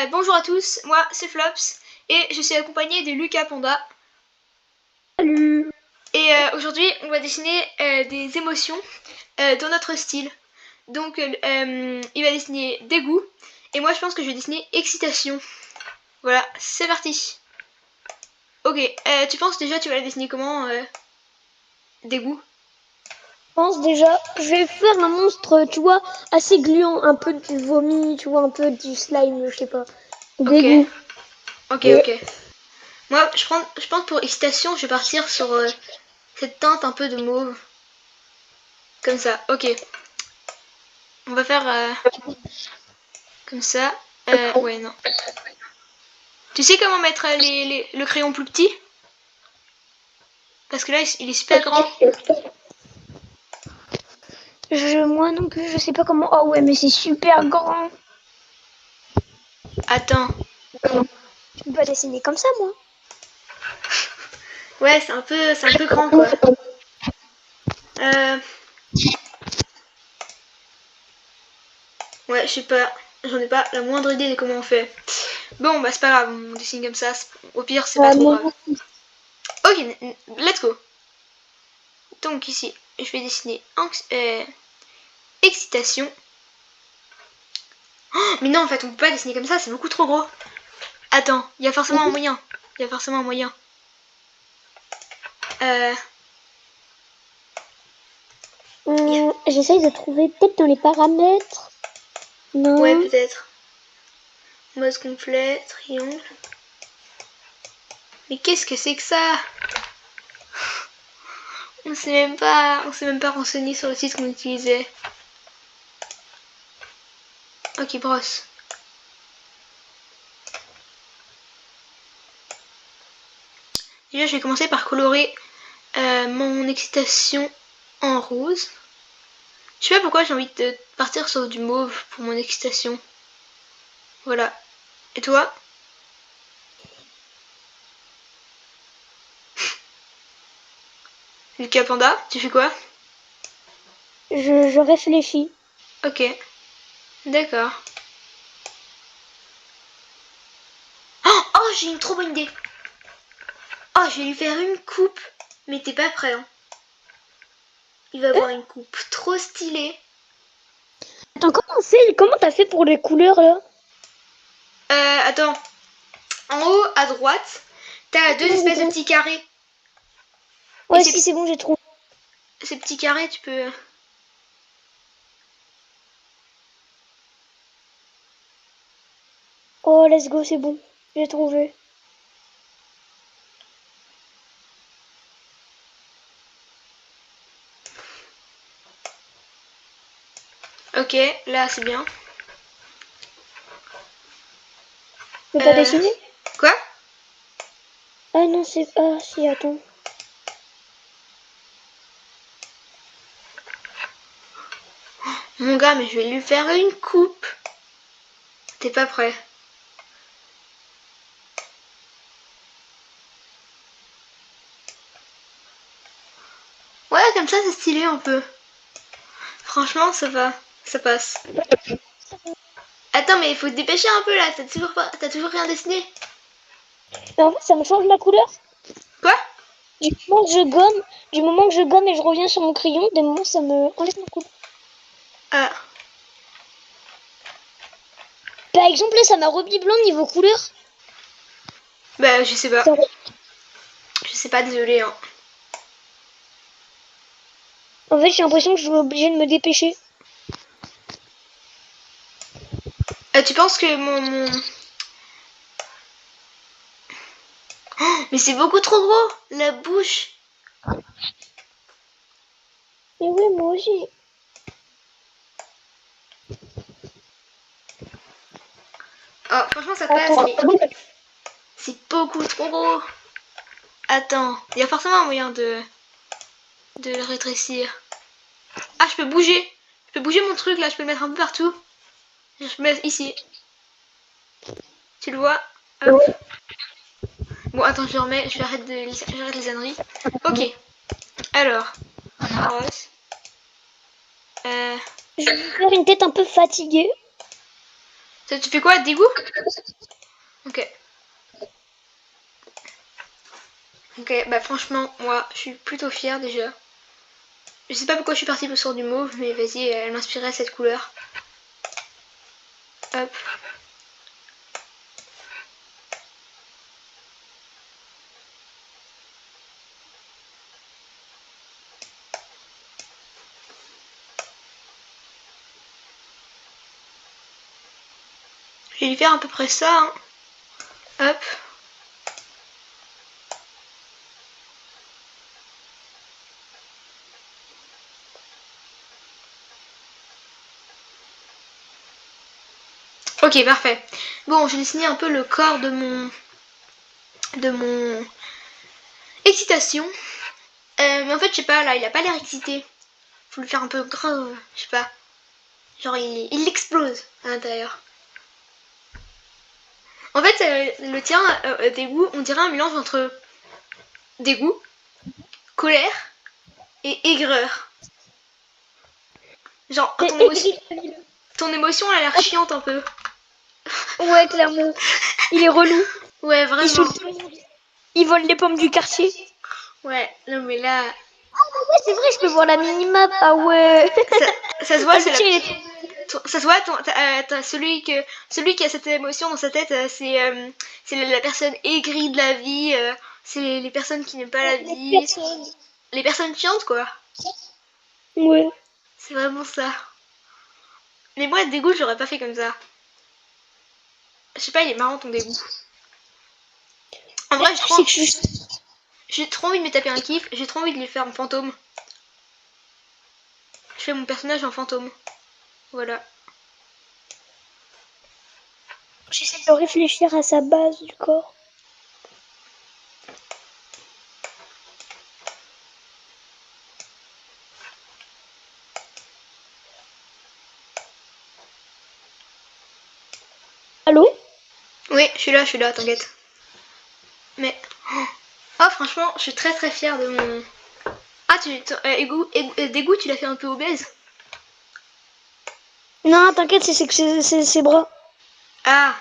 Bonjour à tous, moi c'est Flops et je suis accompagnée de Lucas Panda. Salut. Et aujourd'hui on va dessiner des émotions dans notre style. Donc il va dessiner dégoût et moi je pense que je vais dessiner excitation. Voilà, c'est parti. Ok, tu penses déjà tu vas la dessiner comment dégoût? Je pense déjà, je vais faire un monstre, tu vois, assez gluant, un peu du vomi, tu vois, un peu du slime, je sais pas. Ok, Dégoût. ok, Et ok. Moi je pense pour excitation je vais partir sur cette teinte un peu de mauve. Comme ça, ok. On va faire comme ça. Ouais, non. Tu sais comment mettre le crayon plus petit? Parce que là, il est super grand. moi non plus, je sais pas comment. Oh ouais, mais c'est super grand. Attends. Je peux pas dessiner comme ça, moi. Ouais, c'est un peu grand, quoi. Euh, ouais, je sais pas. J'en ai pas la moindre idée de comment on fait. Bon, bah, c'est pas grave. On dessine comme ça. Au pire, c'est pas trop Moi, grave. Ok, let's go. Donc, ici, je vais dessiner excitation. Oh, mais non, en fait, on peut pas dessiner comme ça. C'est beaucoup trop gros. Attends, il y a forcément un moyen. Il y a forcément un moyen. Euh, j'essaye de trouver peut-être dans les paramètres. ouais, Non. peut-être. Mode complet, triangle. Mais qu'est-ce que c'est que ça? On s'est même pas renseigné sur le site qu'on utilisait. Ok, brosse. Déjà, je vais commencer par colorer mon excitation en rose. Je sais pas pourquoi j'ai envie de partir sur du mauve pour mon excitation. Voilà. Et toi? Lucas Panda, tu fais quoi? Je réfléchis. Ok, d'accord. Oh, j'ai une trop bonne idée. Oh, je vais lui faire une coupe. Mais t'es pas prêt, hein. Il va avoir une coupe trop stylée. Attends, comment t'as fait pour les couleurs, là? Attends. En haut, à droite, t'as deux Non, j'ai espèces de trouvé. petits carrés. Et Ouais, si, c'est bon, j'ai trouvé. ces petits carrés, tu peux... Oh, let's go, c'est bon. J'ai trouvé. Ok, là c'est bien. Je peux pas Euh... dessiner? Quoi? Ah non, c'est... Ah si, attends. Mon gars, mais je vais lui faire une coupe. T'es pas prêt? Ouais, comme ça c'est stylé un peu. Franchement, ça va. Ça passe. Attends, mais il faut te dépêcher un peu là. T'as toujours rien dessiné. Mais en fait, ça me change la couleur. Quoi? Du moment que je gomme et je reviens sur mon crayon, des moments, ça me enlève ma couleur. Ah, Par exemple, là, ça m'a remis blanc niveau couleur. bah je sais pas. Ça- Je sais pas, désolé. Hein. En fait, j'ai l'impression que je suis obligée de me dépêcher. Tu penses que mon... Oh, mais c'est beaucoup trop gros. La bouche. Mais oui, moi aussi. Oh, franchement, ça passe, Attends. mais c'est beaucoup trop gros. Attends, il y a forcément un moyen de le rétrécir. Ah, je peux bouger. Je peux bouger mon truc là, je peux le mettre un peu partout. Je peux le mettre ici. Tu le vois? Hop. Bon, attends, j'arrête les âneries. Ok. Alors, brosse. Euh, Je vais faire une tête un peu fatiguée. Ça, tu fais quoi, d'égout? Ok. Ok, bah franchement, moi, je suis plutôt fière déjà. Je sais pas pourquoi je suis partie sur du mauve, mais vas-y, elle m'inspirait cette couleur. Hop. Je vais lui faire à peu près ça. Hein. Hop. Ok, parfait. Bon, j'ai dessiné un peu le corps de mon excitation. Mais en fait, je sais pas, là, il a pas l'air excité. Faut le faire un peu grave, je sais pas. Genre, il explose à l'intérieur. En fait, le tien, dégoût, on dirait un mélange entre dégoût, colère et aigreur. Genre, ton émotion, elle a l'air chiante un peu. Ouais, clairement. Il est relou. Ouais, Il vraiment. saoule tout le monde. Il vole les pommes du quartier. Ouais, non mais là, Ouais, c'est vrai, je peux voir la minimap. Ah ouais. ça se Ah, voit, le c'est la... tien, il est trop... Ça se voit, celui qui a cette émotion dans sa tête, c'est la personne aigrie de la vie, c'est les personnes qui n'aiment pas la vie, Personne. les personnes chiantes quoi. Ouais. C'est vraiment ça. Mais moi, dégoût, j'aurais pas fait comme ça. Je sais pas, il est marrant ton dégoût. En vrai, C'est que je... j'ai trop envie de me taper un kiff, j'ai trop envie de lui faire un fantôme. Je fais mon personnage en fantôme. Voilà. J'essaie de réfléchir à sa base du corps. Allô? Oui, je suis là, t'inquiète. Mais... Oh, franchement, je suis très très fière de mon... Ah, dégoût, tu l'as fait un peu obèse. Non, t'inquiète, c'est ses bras. Ah,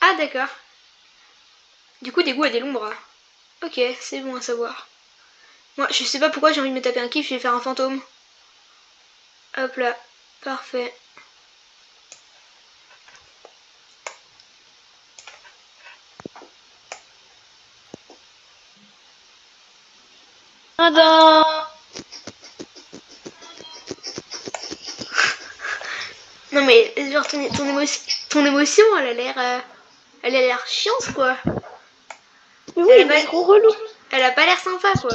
ah d'accord. Du coup, dégoût a des longs bras. Ok, c'est bon à savoir. Moi, je sais pas pourquoi j'ai envie de me taper un kiff, je vais faire un fantôme. Hop là, parfait. Tada! Non mais, genre, ton émotion, elle a l'air chiante, quoi. Mais oui, Elle a il est pas, trop relou. elle a pas l'air sympa, quoi.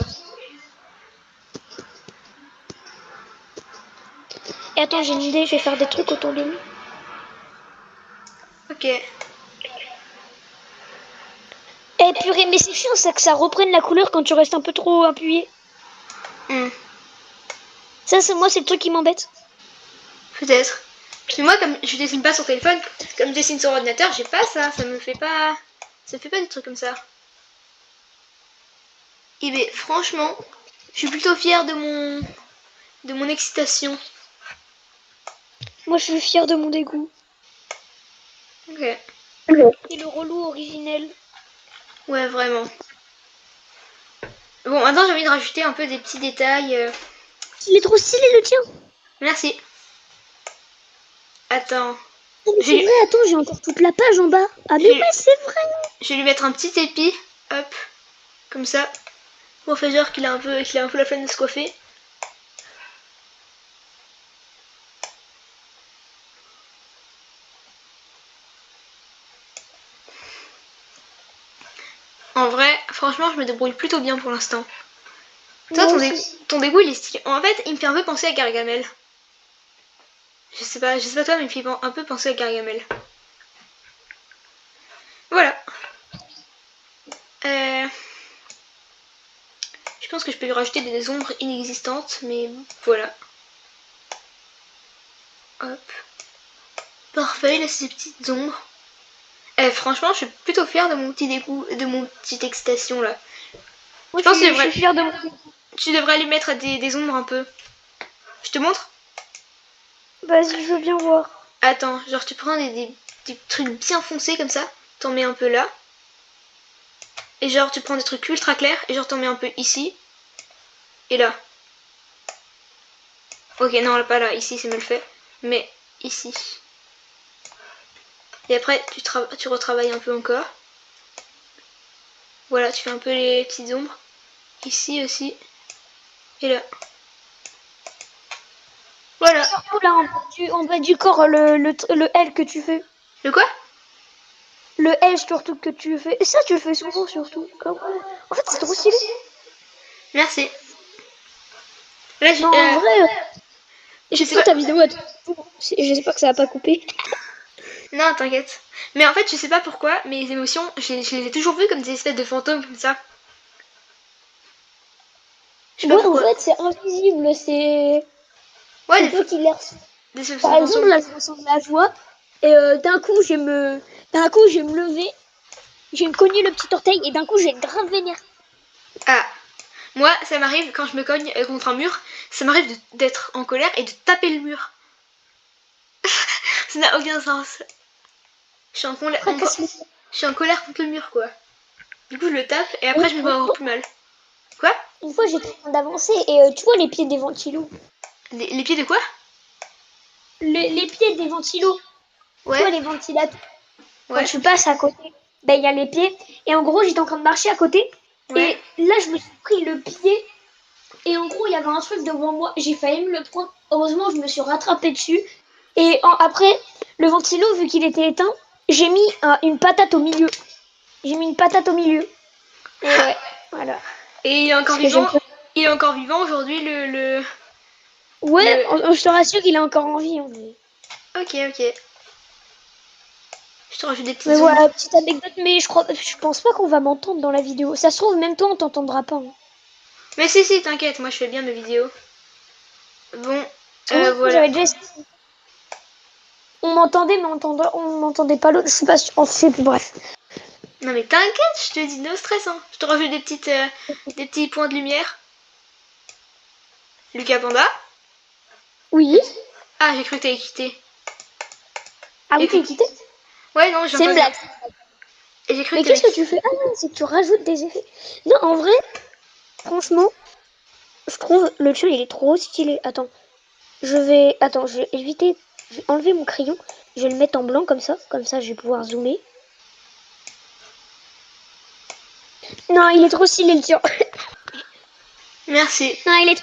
Et attends, j'ai une idée, je vais faire des trucs autour de lui. Ok. Eh purée, mais c'est chiant ça que ça reprenne la couleur quand tu restes un peu trop appuyé. Hmm, Ça, c'est moi, c'est le truc qui m'embête. peut-être. Parce que moi, comme je dessine pas sur téléphone, comme je dessine sur ordinateur, j'ai pas ça. Ça me fait pas... Ça me fait pas des trucs comme ça. Et ben, franchement, je suis plutôt fière de mon excitation. Moi, je suis fière de mon dégoût. Ok. C'est le relou originel. Ouais, vraiment. Bon, maintenant j'ai envie de rajouter un peu des petits détails. Il est trop stylé le tien. Merci. Attends. Oh, mais Je c'est vais, vrai, attends, j'ai encore toute la page en bas. Ah, mais je vais- ouais, c'est vrai. je vais lui mettre un petit épi. Hop. Comme ça. Pour faire genre qu'il a un peu la flemme de se coiffer. En vrai, franchement, je me débrouille plutôt bien pour l'instant. Toi, Moi aussi. ton dégoût, il est stylé. En fait, il me fait un peu penser à Gargamel. Je sais pas toi, mais il me fait un peu penser à Gargamel. Voilà. Euh, je pense que je peux lui rajouter des ombres inexistantes, mais voilà. Hop. Parfait, il a ses petites ombres. Franchement, je suis plutôt fière de mon petit dégoût, de mon petite excitation là. Moi, Je pense que je suis fière de moi. tu devrais lui mettre des ombres un peu. Je te montre. Vas-y, je veux bien voir. Attends, genre tu prends des trucs bien foncés comme ça. T'en mets un peu là. Et genre tu prends des trucs ultra clairs et genre t'en mets un peu ici. Et là. Ok, non, là, pas là. Ici, c'est mal fait. Mais ici. Et après, tu retravailles un peu encore. Voilà, tu fais un peu les petites ombres. Ici aussi. Et là. Voilà. Surtout là, en bas du corps, le L que tu fais. Le quoi? Le L surtout que tu fais. Et ça, tu le fais souvent surtout. Ah ouais. En fait, c'est trop stylé. Merci. Là, Non, en vrai, je j'ai sais pris pas. ta vidéo à toi. J'espère que ça va pas couper. Non, t'inquiète. Mais en fait, je sais pas pourquoi, mes émotions, je les ai toujours vues comme des espèces de fantômes comme ça. Je sais pas Ouais, en pourquoi. fait, c'est invisible. Ouais, C'est toi qui les reçois. des espèces Par de exemple, fantômes. là, je ressens de la joie. Et d'un coup, je vais me lever. Je vais me cogner le petit orteil. Et d'un coup, je vais être grave vénère. Ah. Moi, ça m'arrive quand je me cogne contre un mur, ça m'arrive d'être en colère et de taper le mur. Ça n'a aucun sens. Je suis en colère, Fracasse-le. je suis en colère contre le mur, quoi. Du coup, je le tape et Et après, je me vois encore plus mal. Quoi? une fois, j'étais en train d'avancer. Et tu vois les pieds des ventilos. Les pieds de quoi? Les pieds des ventilos. Tu Ouais, vois les ventilateurs. Quand ouais, tu passes à côté, ben, il y a les pieds. Et en gros, j'étais en train de marcher à côté. ouais. Et là, je me suis pris le pied. Et en gros, il y avait un truc devant moi. J'ai failli me le prendre. Heureusement, je me suis rattrapée dessus. Et après, le ventilo, vu qu'il était éteint, j'ai mis une patate au milieu. J'ai mis une patate au milieu. Et ouais, voilà. Et il est encore Parce que j'aime vivant. pas. Il est encore vivant aujourd'hui, Ouais, le... je te rassure qu'il est encore en vie. Ok, ok. Je te rajoute des Mais petites ombres. voilà, petite anecdote. Mais je pense pas qu'on va m'entendre dans la vidéo. Ça se trouve, même toi, on t'entendra pas. Hein. Mais si, t'inquiète, moi je fais bien mes vidéos. Bon, Ouais, voilà. j'avais déjà essayé. On m'entendait, mais on m'entendait pas l'autre. Je suis pas sûre. Je sais plus, bref. Non mais t'inquiète, je te dis no stress, hein. Je te rajoute des petits points de lumière. Lucas Panda. Oui. Ah, j'ai cru que t'avais quitté. Ah J'ai oui, cru t'es que... quitté. Ouais, non, j'ai C'est une entendu. blague. Et j'ai cru que Mais t'avais qu'est-ce que tu quitté. fais? Ah non, c'est que tu rajoutes des effets. Non, en vrai, franchement, je trouve le jeu il est trop stylé. Attends, je vais éviter, je vais enlever mon crayon, je vais le mettre en blanc comme ça je vais pouvoir zoomer. Non, il est trop stylé le tien. Merci. Non, il est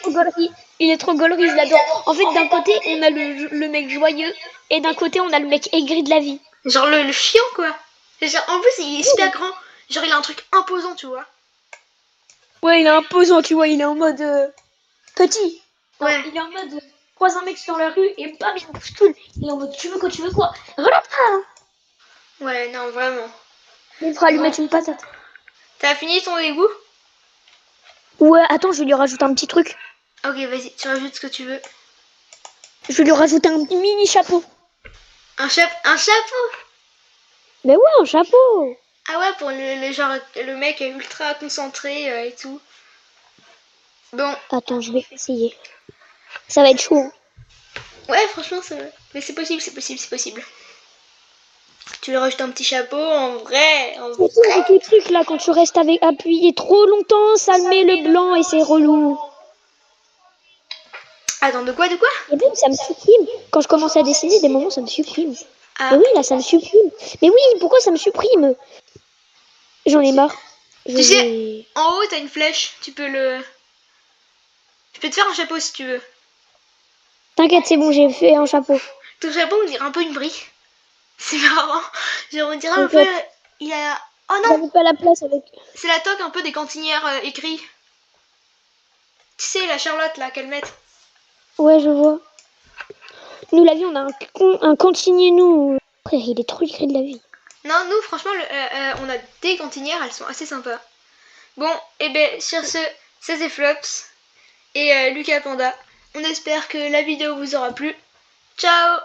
trop gaulerie, je l'adore. En fait, d'un côté, on a le mec joyeux et d'un côté, on a le mec aigri de la vie. Genre le chiant, quoi. Genre, en plus, il est super grand. Genre, il a un truc imposant, tu vois. Ouais, il est imposant, tu vois, il est en mode petit. Non, Ouais. il est en mode croise un mec sur la rue et bam, il me bouscule. Il est en mode tu veux quoi? Voilà. Ouais, non, vraiment. Il fera lui Bon. mettre une patate. T'as fini ton égout? Ouais, attends, je vais lui rajouter un petit truc. Ok, vas-y, tu rajoutes ce que tu veux. Je vais lui rajouter un mini chapeau. Un chapeau. Mais ouais, un chapeau. Ah ouais, pour le genre, le mec est ultra concentré et tout. Bon, Attends, je vais essayer. Ça va être chaud. Hein. ouais, franchement, mais c'est possible, c'est possible, c'est possible. Tu lui rajoutes un petit chapeau, en vrai, en Surtout vrai. avec le truc là, quand tu restes avec appuyé trop longtemps, ça met le blanc et c'est relou. Attends, de quoi, de quoi? Et même, ça me supprime. Quand je commence à dessiner, des moments, ça me supprime. Mais Ah, oui, là, ça me supprime. Mais oui, pourquoi ça me supprime? J'en ai marre. Je tu sais, vais... en haut, t'as une flèche. Tu peux te faire un chapeau si tu veux. T'inquiète, c'est bon, j'ai fait un chapeau. Ton chapeau, on dirait un peu une brique. C'est marrant. Genre, on dirait un peu. T'inquiète. Il a. Oh non! J'avais pas la place avec... C'est la toque un peu des cantinières écrit. Tu sais, la Charlotte là, qu'elles mettent. Ouais, je vois. Nous, la vie, on a un cantinier, nous. Frère, il est trop écrit de la vie. Non, nous, franchement, on a des cantinières, elles sont assez sympas. Bon, et ben, sur ce, c'est Flops et Lucas Panda. On espère que la vidéo vous aura plu. Ciao!